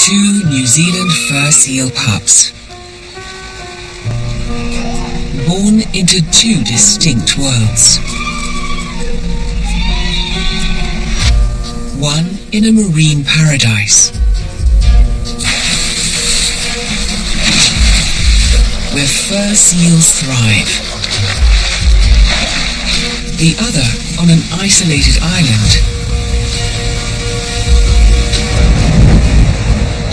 Two New Zealand fur seal pups, born into two distinct worlds. One in a marine paradise, where fur seals thrive. The other on an isolated island,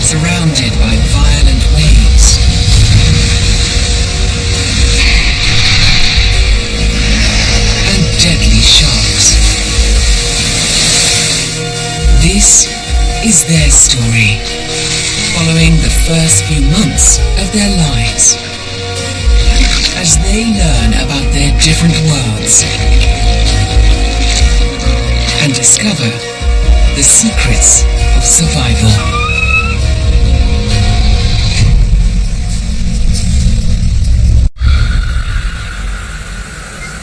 surrounded by violent waves. And deadly sharks. This is their story, following the first few months of their lives, as they learn about their different worlds and discover the secrets of survival.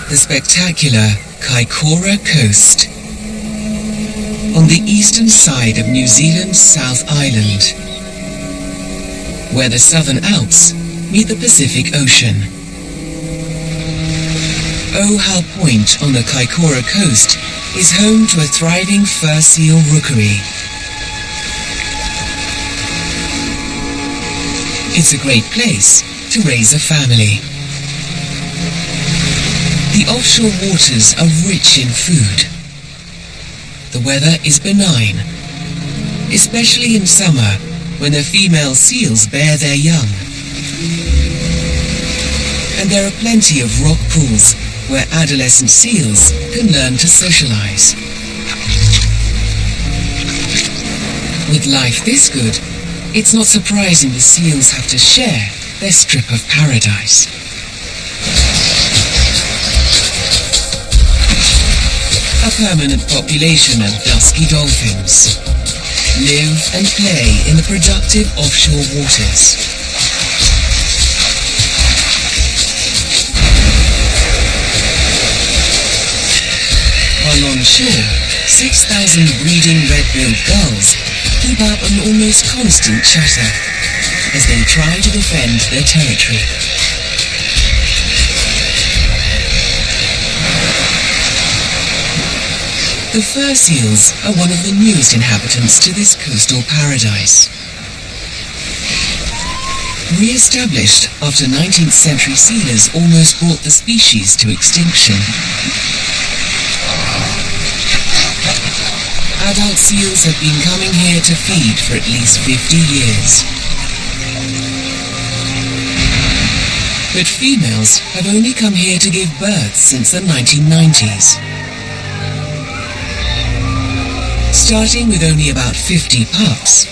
The spectacular Kaikoura Coast, on the eastern side of New Zealand's South Island, where the Southern Alps meet the Pacific Ocean. Ohau Point on the Kaikoura Coast is home to a thriving fur seal rookery. It's a great place to raise a family. The offshore waters are rich in food. The weather is benign, especially in summer when the female seals bear their young. And there are plenty of rock pools where adolescent seals can learn to socialize. With life this good, it's not surprising the seals have to share their strip of paradise. A permanent population of dusky dolphins live and play in the productive offshore waters. While on shore, 6,000 breeding red-billed gulls keep up an almost constant chatter as they try to defend their territory. The fur seals are one of the newest inhabitants to this coastal paradise. Re-established after 19th century sealers almost brought the species to extinction. Adult seals have been coming here to feed for at least 50 years. But females have only come here to give birth since the 1990s. Starting with only about 50 pups,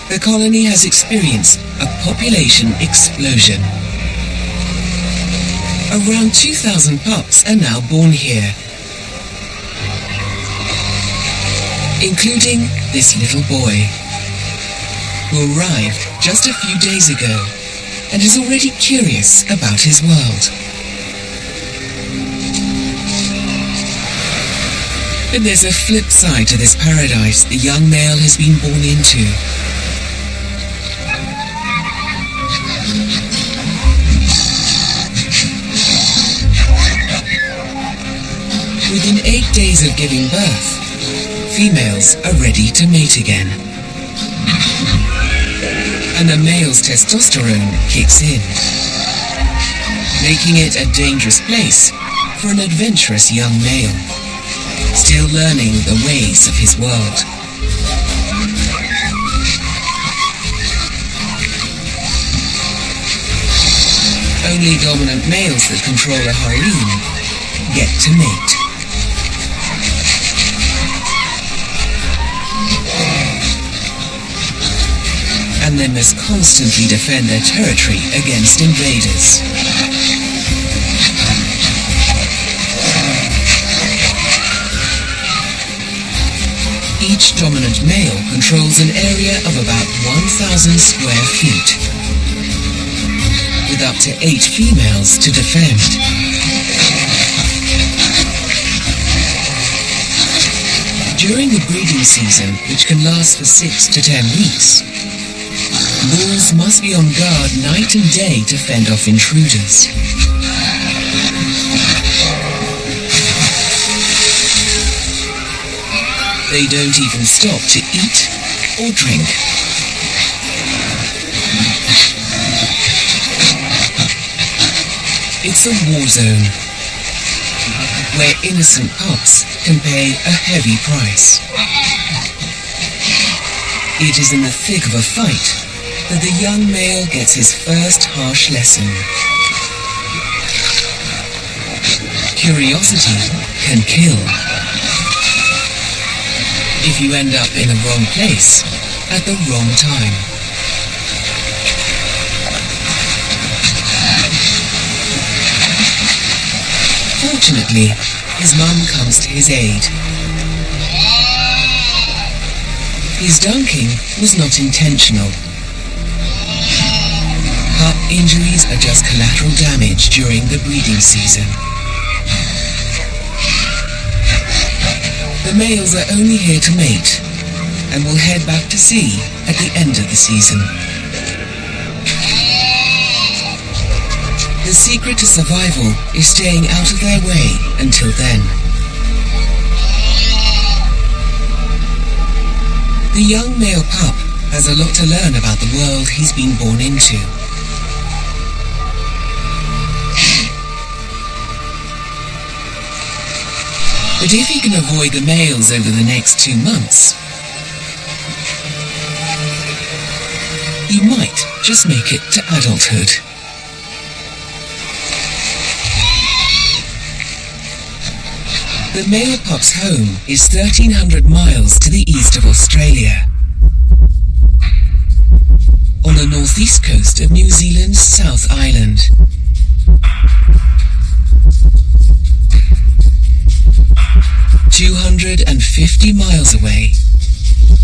the colony has experienced a population explosion. Around 2,000 pups are now born here, including this little boy, who arrived just a few days ago and is already curious about his world. But there's a flip side to this paradise the young male has been born into. Within 8 days of giving birth, females are ready to mate again. And the male's testosterone kicks in, making it a dangerous place for an adventurous young male, still learning the ways of his world. Only dominant males that control a harem get to mate. And they must constantly defend their territory against invaders. Each dominant male controls an area of about 1,000 square feet, with up to 8 females to defend. During the breeding season, which can last for 6 to 10 weeks, bulls must be on guard night and day to fend off intruders. They don't even stop to eat or drink. It's a war zone, where innocent pups can pay a heavy price. It is in the thick of a fight that the young male gets his first harsh lesson. Curiosity can kill. If you end up in the wrong place at the wrong time. Fortunately, his mum comes to his aid. His dunking was not intentional. Pup injuries are just collateral damage during the breeding season. The males are only here to mate and will head back to sea at the end of the season. The secret to survival is staying out of their way until then. The young male pup has a lot to learn about the world he's been born into. But if he can avoid the males over the next 2 months, he might just make it to adulthood. The male pup's home is 1,300 miles to the east of Australia, on the northeast coast of New Zealand's South Island. "250 miles away,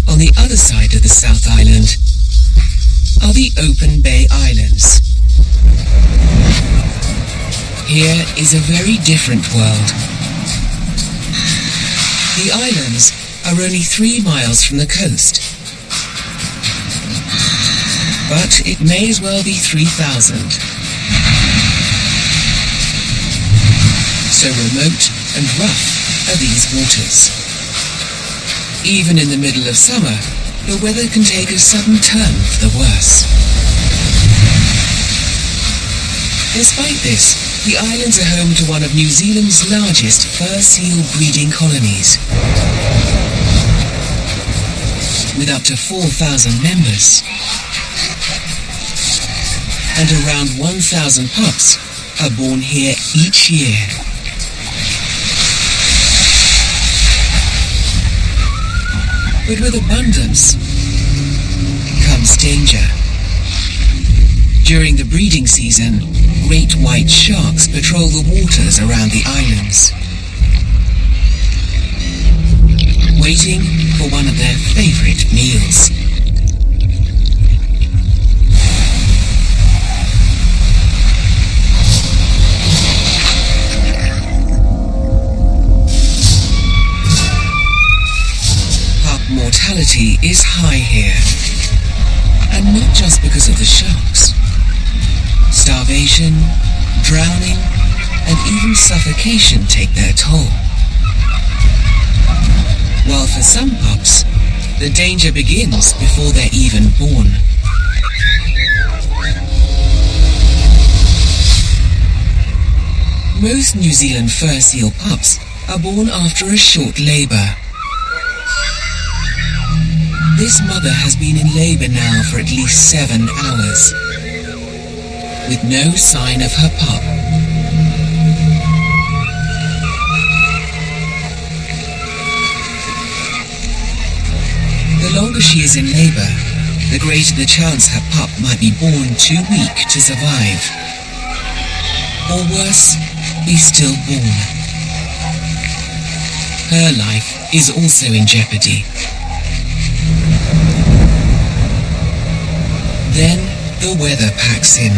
on the other side of the South Island, are the Open Bay Islands. Here is a very different world. The islands are only 3 miles from the coast, but it may as well be 3,000. So remote and rough are these waters. Even in the middle of summer, the weather can take a sudden turn for the worse. Despite this, the islands are home to one of New Zealand's largest fur seal breeding colonies, with up to 4,000 members. And around 1,000 pups are born here each year. But with abundance comes danger. During the breeding season, great white sharks patrol the waters around the islands, waiting for one of their favorite meals. Mortality is high here, and not just because of the sharks. Starvation, drowning, and even suffocation take their toll. While for some pups, the danger begins before they're even born. Most New Zealand fur seal pups are born after a short labour. This mother has been in labour now for at least 7 hours, with no sign of her pup. The longer she is in labour, the greater the chance her pup might be born too weak to survive, or worse, be stillborn. Her life is also in jeopardy. Then the weather packs in.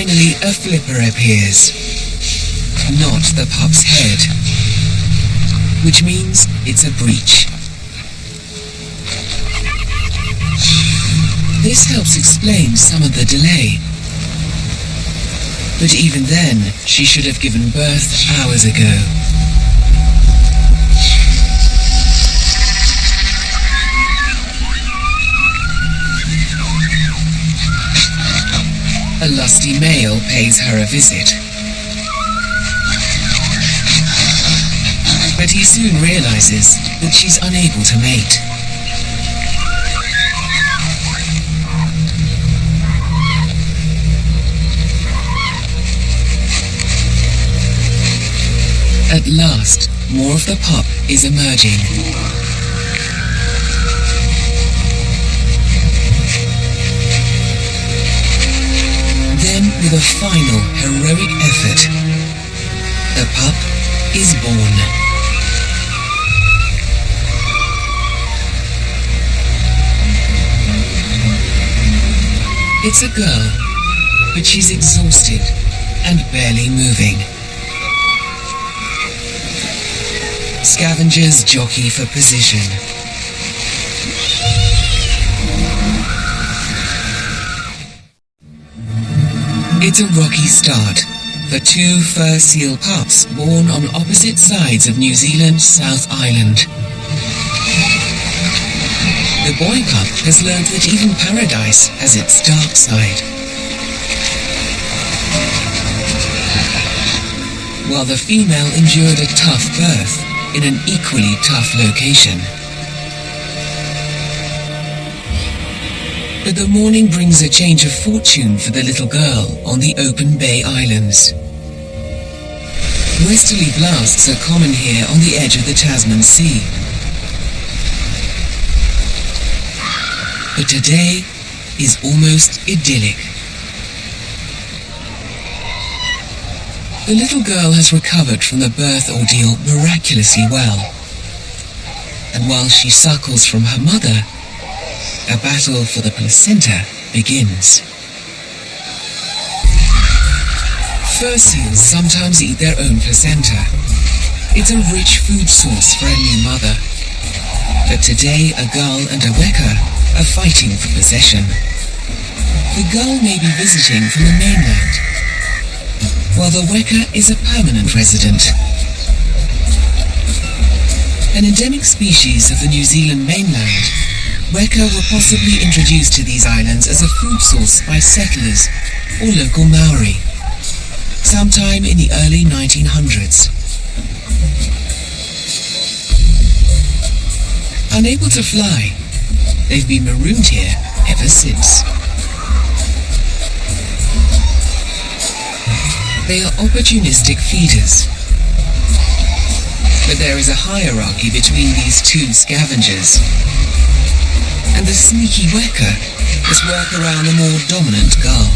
finally a flipper appears. Not the pup's head, which means it's a breach. This helps explain some of the delay. But even then, she should have given birth hours ago. A lusty male pays her a visit. But he soon realizes that she's unable to mate. At last, more of the pup is emerging. Then, with a final heroic effort, the pup is born. It's a girl, but she's exhausted and barely moving. Scavengers jockey for position. It's a rocky start for two fur seal pups born on opposite sides of New Zealand's South Island. The boy pup has learned that even paradise has its dark side, while the female endured a tough birth in an equally tough location. But the morning brings a change of fortune for the little girl on the Open Bay Islands. Westerly blasts are common here on the edge of the Tasman Sea. But today is almost idyllic. The little girl has recovered from the birth ordeal miraculously well. And while she suckles from her mother, a battle for the placenta begins. Fur seals sometimes eat their own placenta. It's a rich food source for a new mother. But today a gull and a weka are fighting for possession. The gull may be visiting from the mainland, while the weka is a permanent resident. An endemic species of the New Zealand mainland, weka were possibly introduced to these islands as a food source by settlers or local Maori, sometime in the early 1900s. Unable to fly, they've been marooned here ever since. They are opportunistic feeders. But there is a hierarchy between these two scavengers, and the sneaky weka must work around the more dominant gull.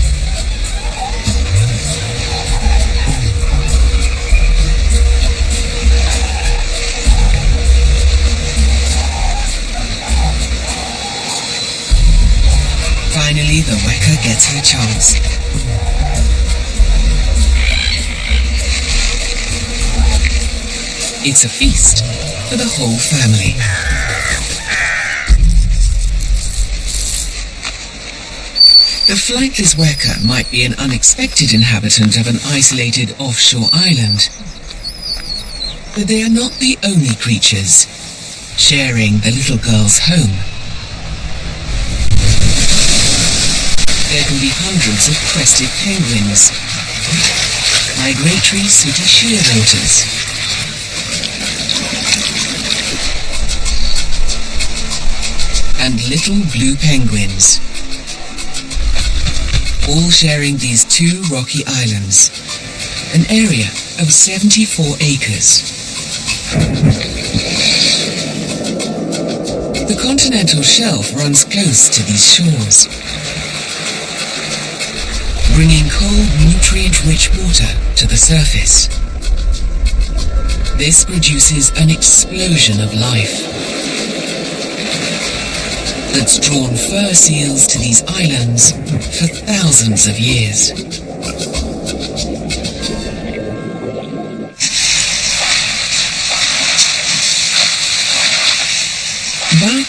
Finally, the weka gets her chance. It's a feast for the whole family. The flightless weka might be an unexpected inhabitant of an isolated offshore island, but they are not the only creatures sharing the little girl's home. There can be hundreds of crested penguins, migratory sooty shearwaters, and little blue penguins, all sharing these two rocky islands, an area of 74 acres. The continental shelf runs close to these shores, bringing cold, nutrient-rich water to the surface. This produces an explosion of life that's drawn fur seals to these islands for thousands of years.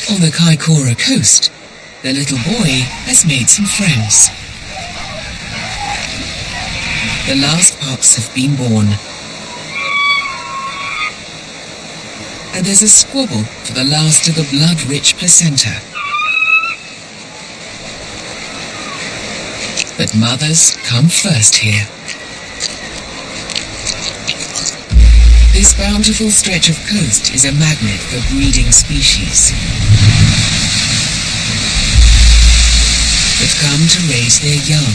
On the Kaikoura coast, the little boy has made some friends. The last pups have been born. And there's a squabble for the last of the blood-rich placenta. But mothers come first here. This bountiful stretch of coast is a magnet for breeding species that come to raise their young.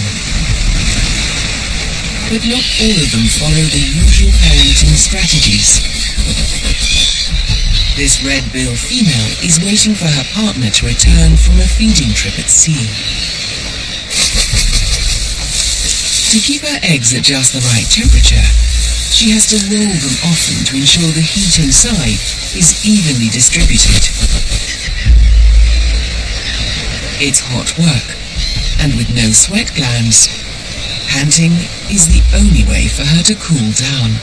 But not all of them follow the usual parenting strategies. This red-billed female is waiting for her partner to return from a feeding trip at sea. To keep her eggs at just the right temperature, she has to roll them often to ensure the heat inside is evenly distributed. It's hot work, and with no sweat glands, panting is the only way for her to cool down.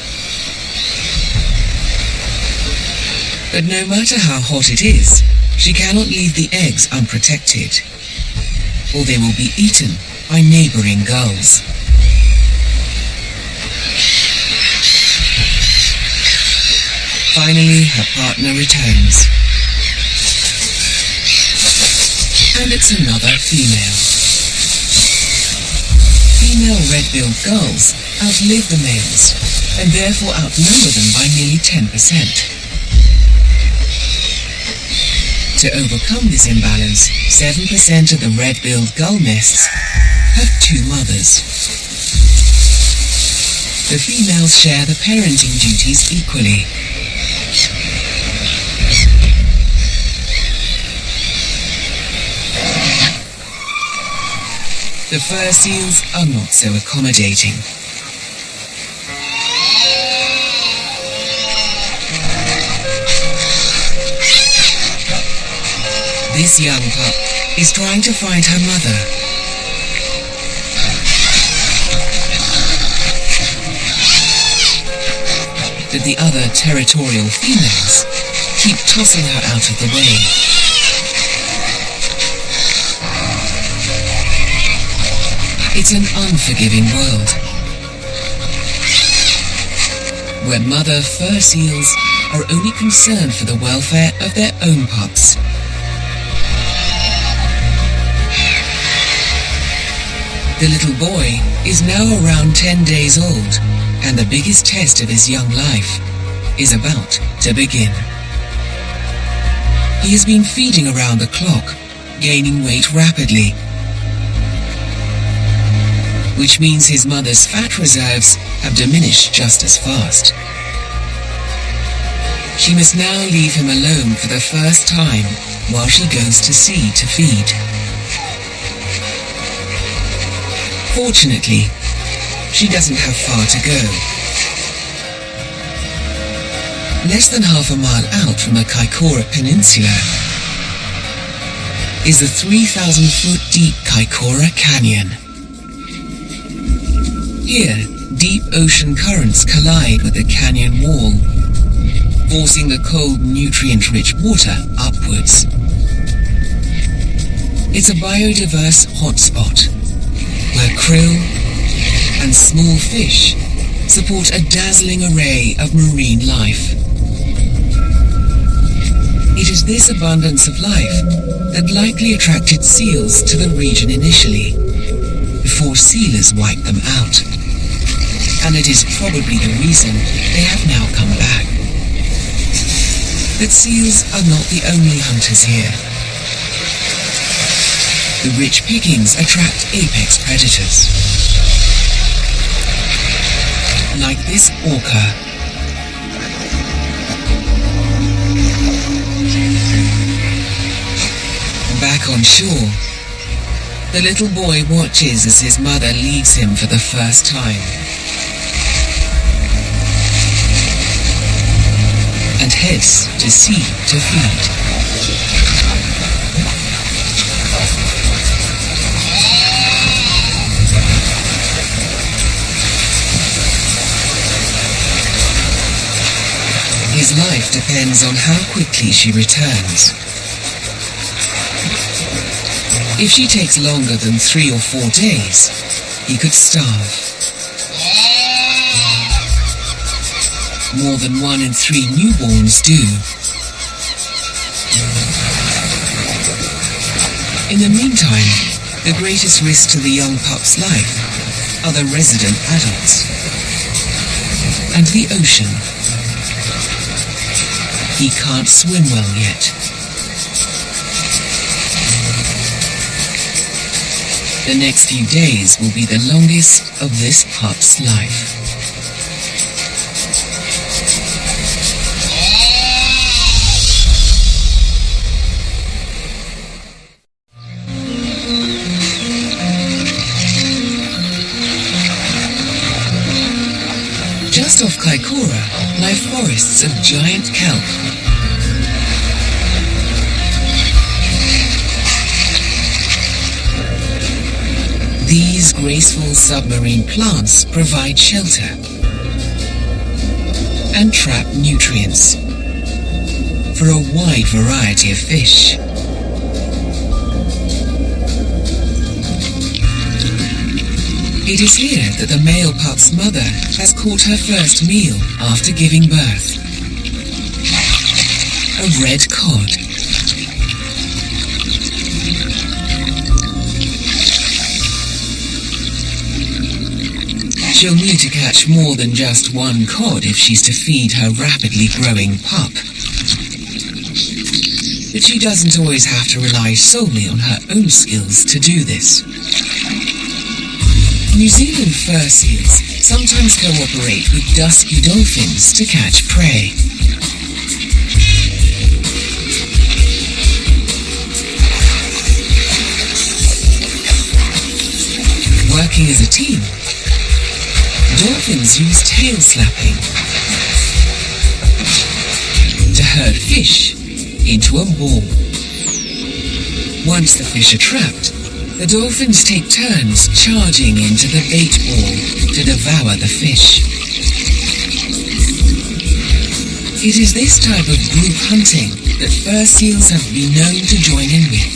But no matter how hot it is, she cannot leave the eggs unprotected, or they will be eaten by neighboring gulls. Finally, her partner returns. And it's another female. Female red-billed gulls outlive the males, and therefore outnumber them by nearly 10%. To overcome this imbalance, 7% of the red-billed gull nests have two mothers. The females share the parenting duties equally. The fur seals are not so accommodating. This young pup is trying to find her mother. But the other territorial females keep tossing her out of the way. It's an unforgiving world, where mother fur seals are only concerned for the welfare of their own pups. The little boy is now around 10 days old, and the biggest test of his young life is about to begin. He has been feeding around the clock, gaining weight rapidly, which means his mother's fat reserves have diminished just as fast. She must now leave him alone for the first time while she goes to sea to feed. Fortunately, she doesn't have far to go. Less than half a mile out from the Kaikoura Peninsula is the 3,000-foot deep Kaikoura Canyon. Here, deep ocean currents collide with the canyon wall, forcing the cold, nutrient-rich water upwards. It's a biodiverse hotspot, where krill and small fish support a dazzling array of marine life. It is this abundance of life that likely attracted seals to the region initially, before sealers wiped them out. And it is probably the reason they have now come back. But seals are not the only hunters here. The rich pickings attract apex predators, like this orca. Back on shore, the little boy watches as his mother leaves him for the first time, and heads to sea to feed. His life depends on how quickly she returns. If she takes longer than 3 or 4 days, he could starve. More than 1 in 3 newborns do. In the meantime, the greatest risk to the young pup's life are the resident adults and the ocean. He can't swim well yet. The next few days will be the longest of this pup's life. Just off Kaikoura lie forests of giant kelp. These graceful submarine plants provide shelter and trap nutrients for a wide variety of fish. It is here that the male pup's mother has caught her first meal after giving birth. A red cod. She'll need to catch more than just 1 cod if she's to feed her rapidly growing pup. But she doesn't always have to rely solely on her own skills to do this. New Zealand fur seals sometimes cooperate with dusky dolphins to catch prey. Working as a team, dolphins use tail slapping to herd fish into a ball. Once the fish are trapped, the dolphins take turns charging into the bait ball to devour the fish. It is this type of group hunting that fur seals have been known to join in with,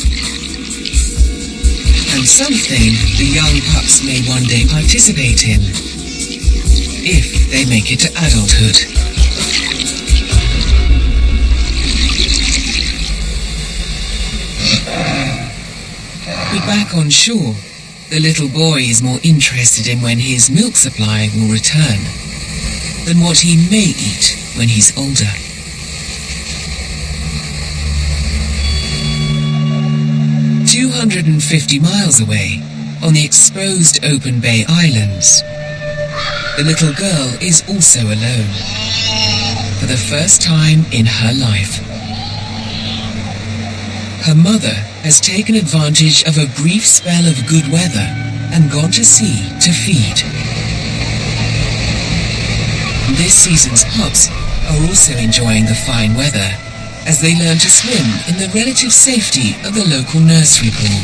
and something the young pups may one day participate in, if they make it to adulthood. But back on shore, the little boy is more interested in when his milk supply will return than what he may eat when he's older. "250 miles away, on the exposed Open Bay Islands, the little girl is also alone, for the first time in her life. Her mother has taken advantage of a brief spell of good weather and gone to sea to feed. This season's pups are also enjoying the fine weather as they learn to swim in the relative safety of the local nursery pool.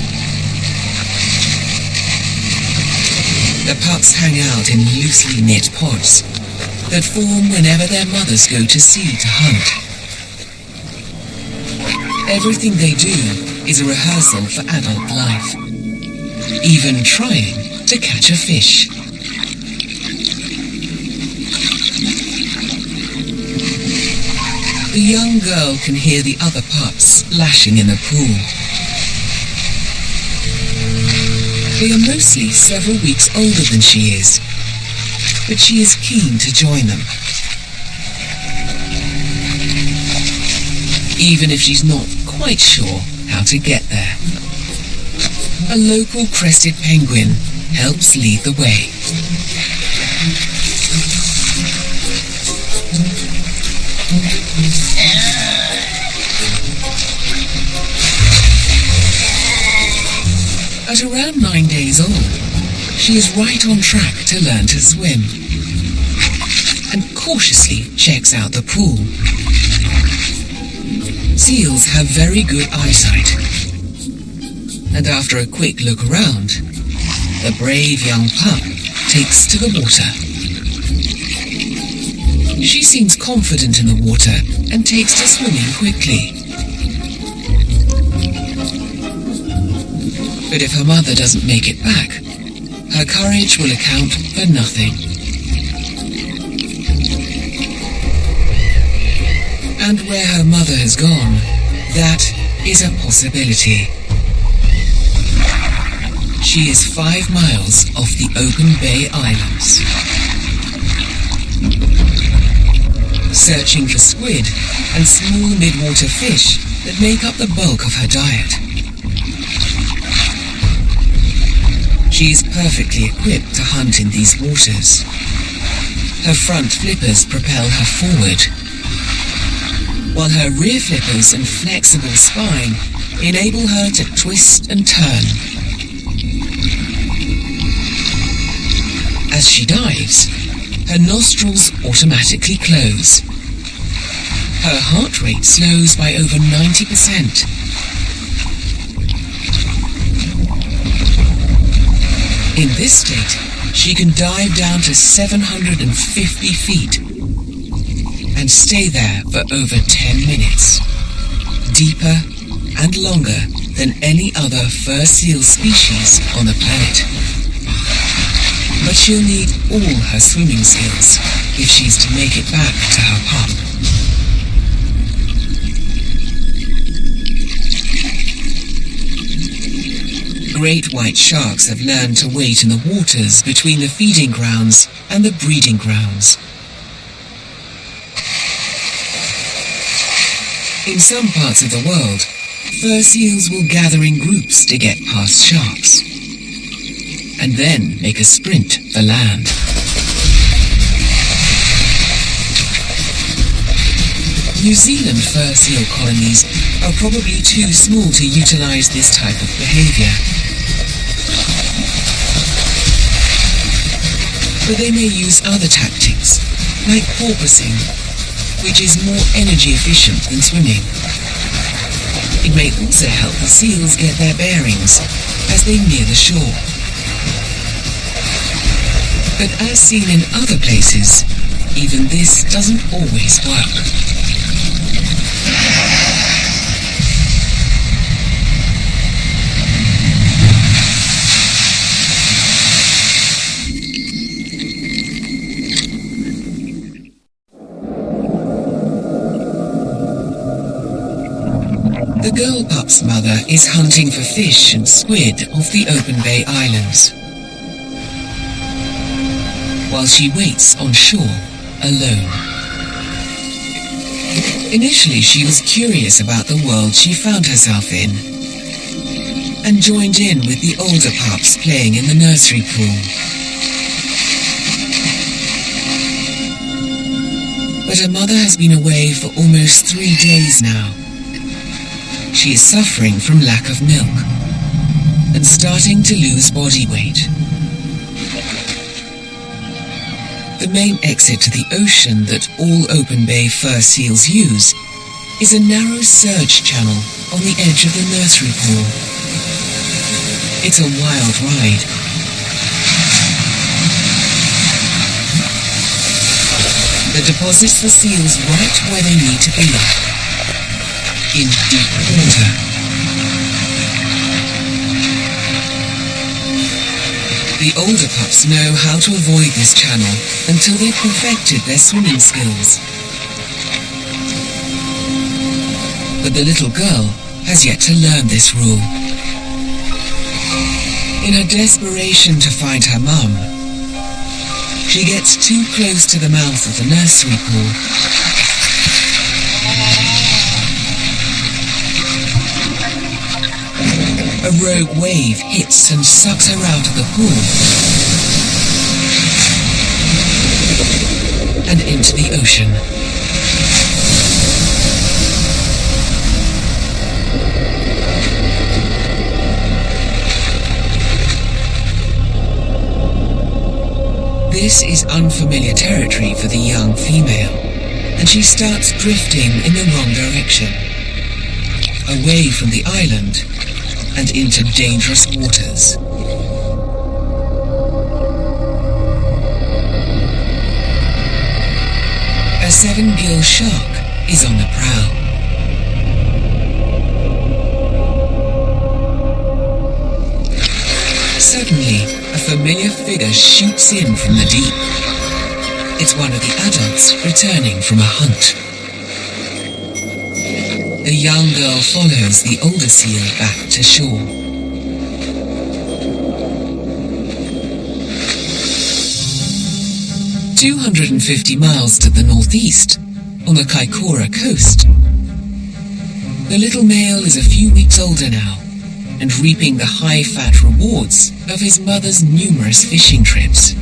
The pups hang out in loosely knit pods that form whenever their mothers go to sea to hunt. Everything they do is a rehearsal for adult life, even trying to catch a fish. The young girl can hear the other pups splashing in the pool. They are mostly several weeks older than she is, but she is keen to join them. Even if she's not quite sure how to get there. A local crested penguin helps lead the way. At around 9 days old, she is right on track to learn to swim and cautiously checks out the pool. Seals have very good eyesight, and after a quick look around, the brave young pup takes to the water. She seems confident in the water and takes to swimming quickly. But if her mother doesn't make it back, her courage will account for nothing. And where her mother has gone, that is a possibility. She is 5 miles off the Open Bay Islands, searching for squid and small midwater fish that make up the bulk of her diet. She is perfectly equipped to hunt in these waters. Her front flippers propel her forward, while her rear flippers and flexible spine enable her to twist and turn. As she dives, her nostrils automatically close. Her heart rate slows by over 90%. In this state, she can dive down to 750 feet and stay there for over 10 minutes, deeper and longer than any other fur seal species on the planet. But she'll need all her swimming skills if she's to make it back to her pup. Great white sharks have learned to wait in the waters between the feeding grounds and the breeding grounds. In some parts of the world, fur seals will gather in groups to get past sharks, and then make a sprint for land. New Zealand fur seal colonies are probably too small to utilize this type of behavior. But they may use other tactics, like porpoising, which is more energy efficient than swimming. It may also help the seals get their bearings as they near the shore. But as seen in other places, even this doesn't always work. The girl pup's mother is hunting for fish and squid off the Open Bay Islands, while she waits on shore alone. Initially, she was curious about the world she found herself in, and joined in with the older pups playing in the nursery pool. But her mother has been away for almost 3 days now. She is suffering from lack of milk and starting to lose body weight. The main exit to the ocean that all Open Bay fur seals use is a narrow surge channel on the edge of the nursery pool. It's a wild ride. That deposits the seals right where they need to be, in deep water. The older pups know how to avoid this channel until they've perfected their swimming skills. But the little girl has yet to learn this rule. In her desperation to find her mum, she gets too close to the mouth of the nursery pool. A rogue wave hits and sucks her out of the pool and into the ocean. This is unfamiliar territory for the young female, and she starts drifting in the wrong direction, away from the island and into dangerous waters. A 7-gill shark is on the prowl. familiar figure shoots in from the deep. It's one of the adults returning from a hunt. The young girl follows the older seal back to shore. "250 miles to the northeast, on the Kaikoura coast. The little male is a few weeks older now, and reaping the high-fat rewards of his mother's numerous fishing trips.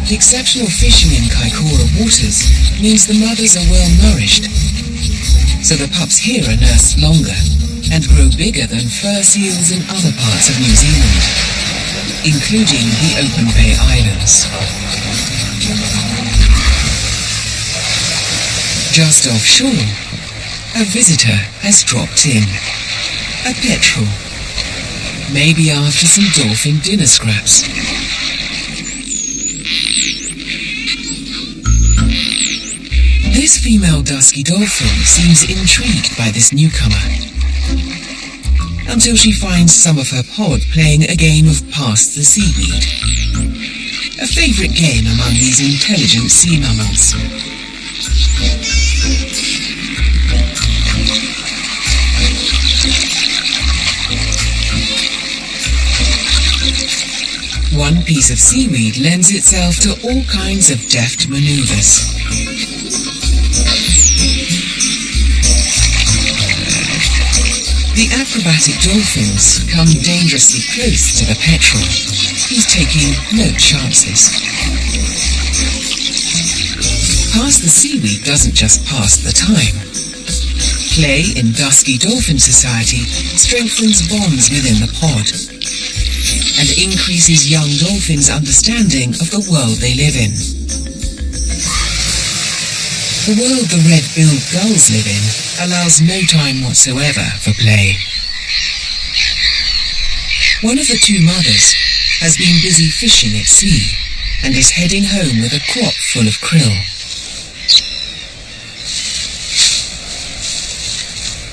The exceptional fishing in Kaikoura waters means the mothers are well nourished, so the pups here are nursed longer and grow bigger than fur seals in other parts of New Zealand, including the Open Bay Islands. Just offshore, a visitor has dropped in. A petrel. Maybe after some dolphin dinner scraps. This female dusky dolphin seems intrigued by this newcomer, until she finds some of her pod playing a game of Pass the Seaweed, a favourite game among these intelligent sea mammals. One piece of seaweed lends itself to all kinds of deft maneuvers. The acrobatic dolphins come dangerously close to the petrel, who's taking no chances. Pass the Seaweed doesn't just pass the time. Play in Dusky Dolphin Society strengthens bonds within the pod and increases young dolphins' understanding of the world they live in. The world the red-billed gulls live in allows no time whatsoever for play. One of the two mothers has been busy fishing at sea and is heading home with a crop full of krill.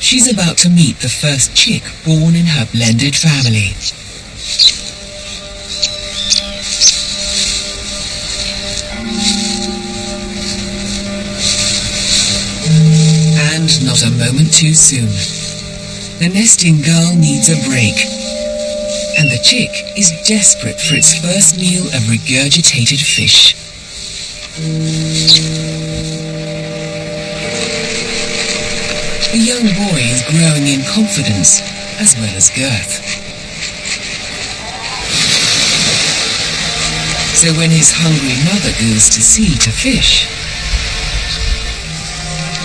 She's about to meet the first chick born in her blended family. And not a moment too soon. The nesting girl needs a break, and the chick is desperate for its first meal of regurgitated fish. The young boy is growing in confidence as well as girth. So when his hungry mother goes to sea to fish,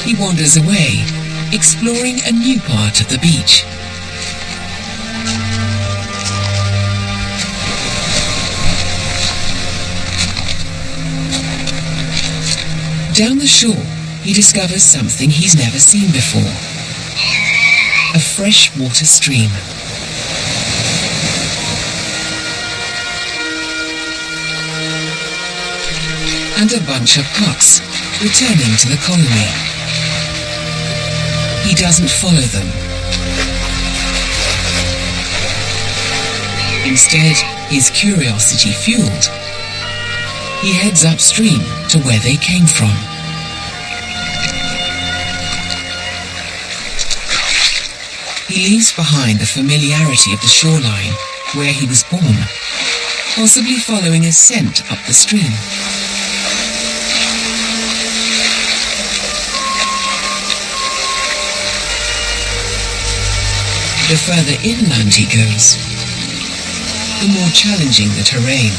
he wanders away, exploring a new part of the beach. Down the shore, he discovers something he's never seen before. A freshwater stream. And a bunch of pucks returning to the colony. He doesn't follow them. Instead, his curiosity fueled, he heads upstream to where they came from. He leaves behind the familiarity of the shoreline where he was born, possibly following a scent up the stream. The further inland he goes, the more challenging the terrain.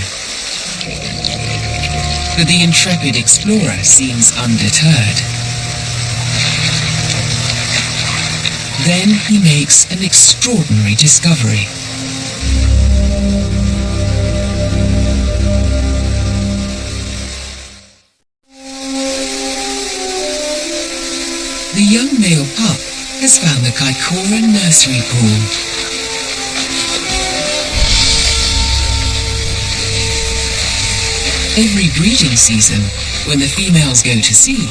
But the intrepid explorer seems undeterred. Then he makes an extraordinary discovery. The young male pup has found the Kaikoura nursery pool. Every breeding season, when the females go to sea,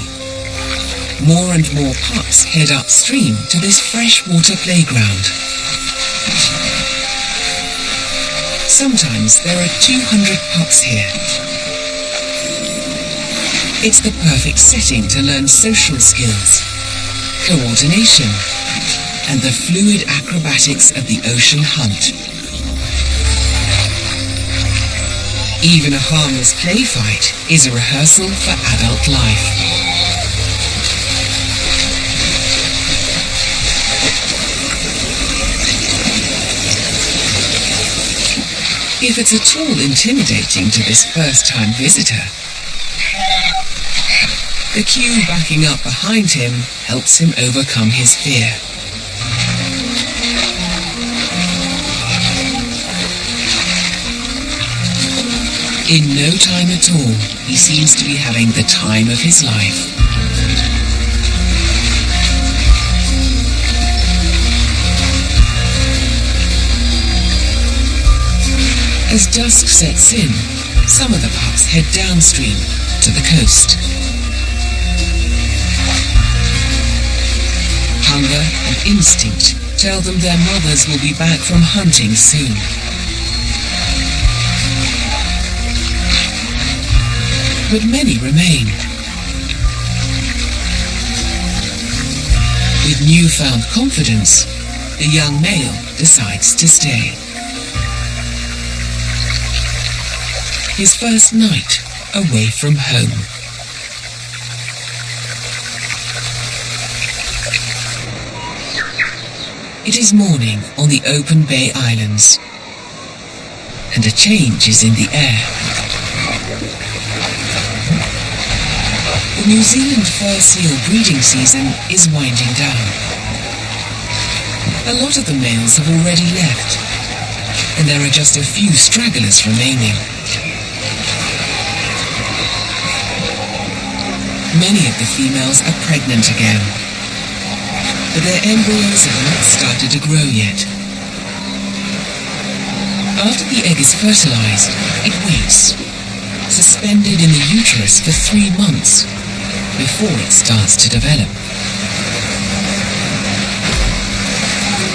more and more pups head upstream to this freshwater playground. Sometimes there are 200 pups here. It's the perfect setting to learn social skills, coordination, and the fluid acrobatics of the ocean hunt. Even a harmless play fight is a rehearsal for adult life. If it's at all intimidating to this first-time visitor, the queue backing up behind him helps him overcome his fear. In no time at all, he seems to be having the time of his life. As dusk sets in, some of the pups head downstream to the coast. Hunger and instinct tell them their mothers will be back from hunting soon. But many remain. With newfound confidence, the young male decides to stay. His first night away from home. It is morning on the Open Bay Islands, and a change is in the air. The New Zealand fur seal breeding season is winding down. A lot of the males have already left, and there are just a few stragglers remaining. Many of the females are pregnant again, but their embryos have not started to grow yet. After the egg is fertilized, it waits, suspended in the uterus for 3 months before it starts to develop.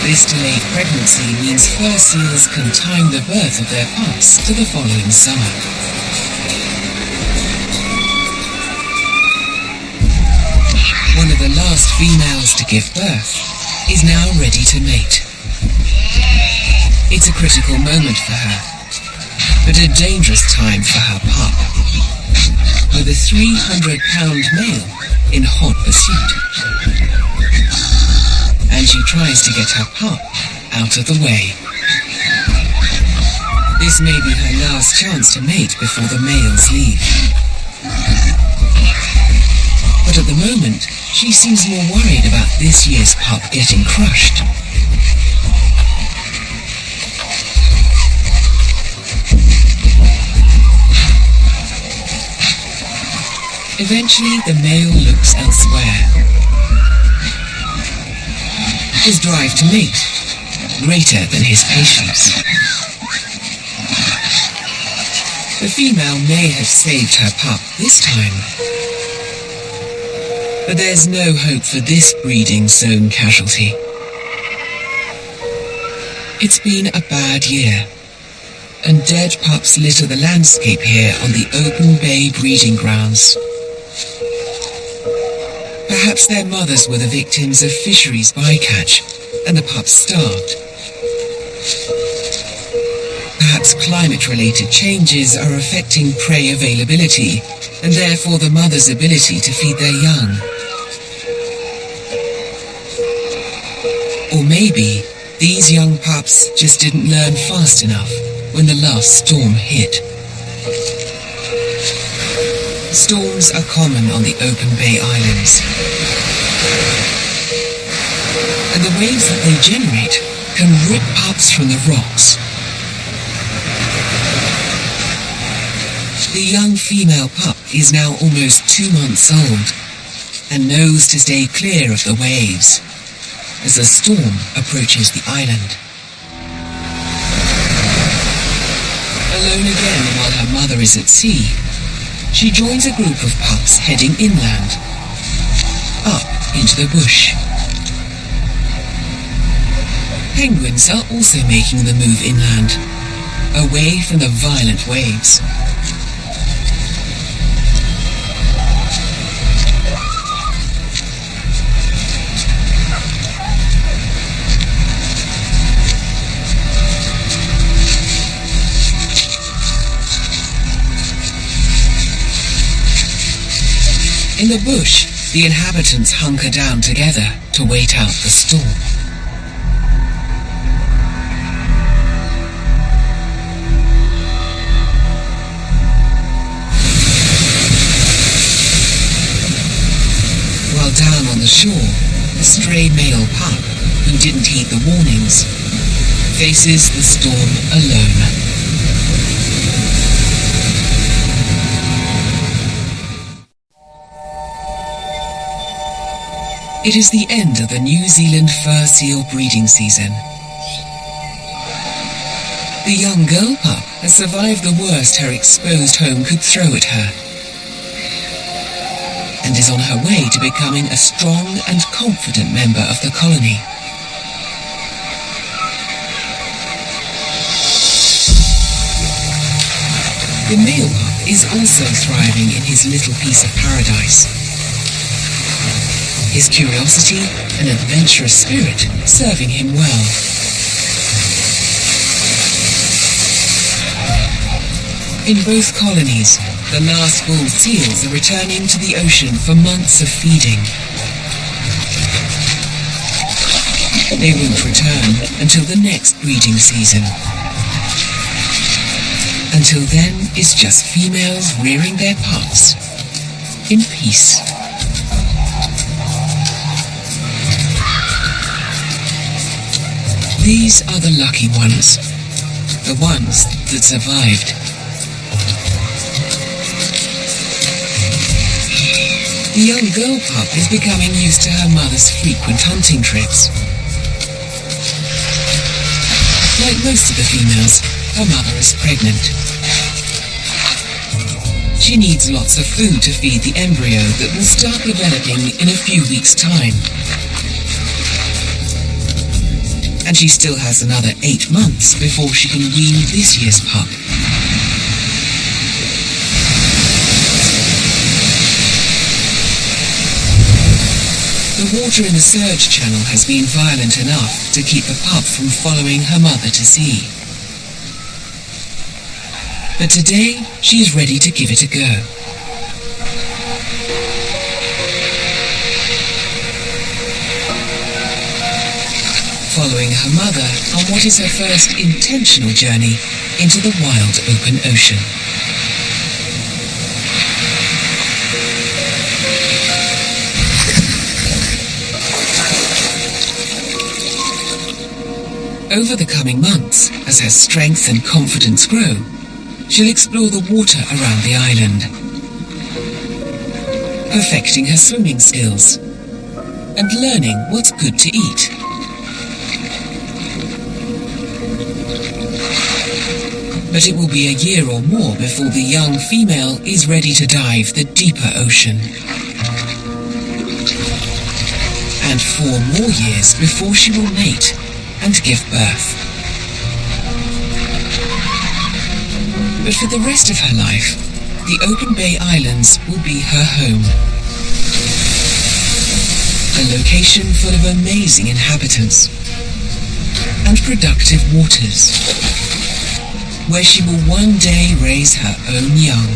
This delayed pregnancy means fur seals can time the birth of their pups to the following summer. One of the last females to give birth is now ready to mate. It's a critical moment for her, but a dangerous time for her pup, with a 300-pound male in hot pursuit. And she tries to get her pup out of the way. This may be her last chance to mate before the males leave. But at the moment, she seems more worried about this year's pup getting crushed. Eventually, the male looks elsewhere. His drive to mate, greater than his patience. The female may have saved her pup this time, but there's no hope for this breeding zone casualty. It's been a bad year, and dead pups litter the landscape here on the Open Bay breeding grounds. Perhaps their mothers were the victims of fisheries bycatch, and the pups starved. Perhaps climate-related changes are affecting prey availability, and therefore the mother's ability to feed their young. Or maybe these young pups just didn't learn fast enough when the last storm hit. Storms are common on the Open Bay Islands, and the waves that they generate can rip pups from the rocks. The young female pup is now almost 2 months old and knows to stay clear of the waves as the storm approaches the island. Alone again while her mother is at sea, she joins a group of pups heading inland, up into the bush. Penguins are also making the move inland, away from the violent waves. In the bush, the inhabitants hunker down together to wait out the storm. While down on the shore, the stray male pup, who didn't heed the warnings, faces the storm alone. It is the end of the New Zealand fur seal breeding season. The young girl pup has survived the worst her exposed home could throw at her, and is on her way to becoming a strong and confident member of the colony. The male pup is also thriving in his little piece of paradise. His curiosity and adventurous spirit serving him well. In both colonies, the last bull seals are returning to the ocean for months of feeding. They won't return until the next breeding season. Until then, it's just females rearing their pups in peace. These are the lucky ones, the ones that survived. The young girl pup is becoming used to her mother's frequent hunting trips. Like most of the females, her mother is pregnant. She needs lots of food to feed the embryo that will start developing in a few weeks' time. And she still has another 8 months before she can wean this year's pup. The water in the surge channel has been violent enough to keep the pup from following her mother to sea. But today, she is ready to give it a go. Following her mother on what is her first intentional journey into the wild open ocean. Over the coming months, as her strength and confidence grow, she'll explore the water around the island, perfecting her swimming skills and learning what's good to eat. But it will be a year or more before the young female is ready to dive the deeper ocean. And 4 more years before she will mate and give birth. But for the rest of her life, the Open Bay Islands will be her home. A location full of amazing inhabitants and productive waters, where she will one day raise her own young.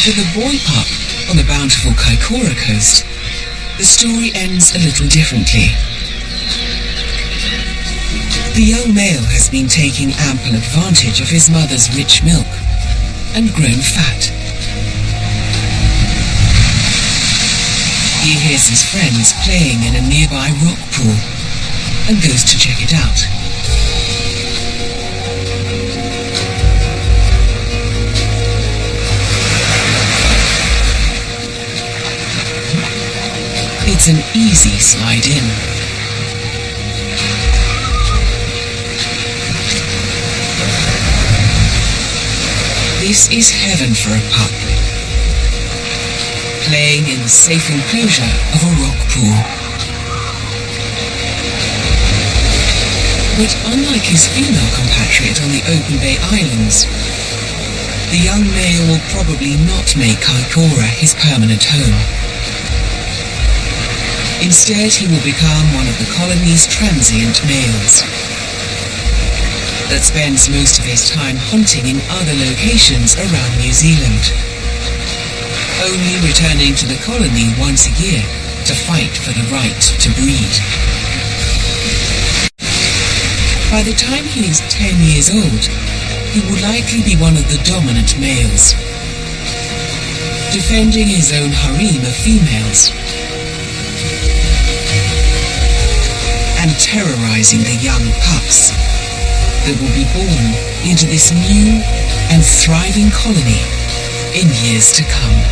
For the boy pup on the bountiful Kaikoura coast, the story ends a little differently. The young male has been taking ample advantage of his mother's rich milk and grown fat. He hears his friends playing in a nearby rock pool and goes to check it out. It's an easy slide in. This is heaven for a pup, playing in the safe enclosure of a rock pool. But unlike his female compatriot on the Open Bay Islands, the young male will probably not make Kaikoura his permanent home. Instead, he will become one of the colony's transient males that spends most of his time hunting in other locations around New Zealand, only returning to the colony once a year to fight for the right to breed. By the time he is 10 years old, he will likely be one of the dominant males, defending his own harem of females and terrorizing the young pups that will be born into this new and thriving colony in years to come.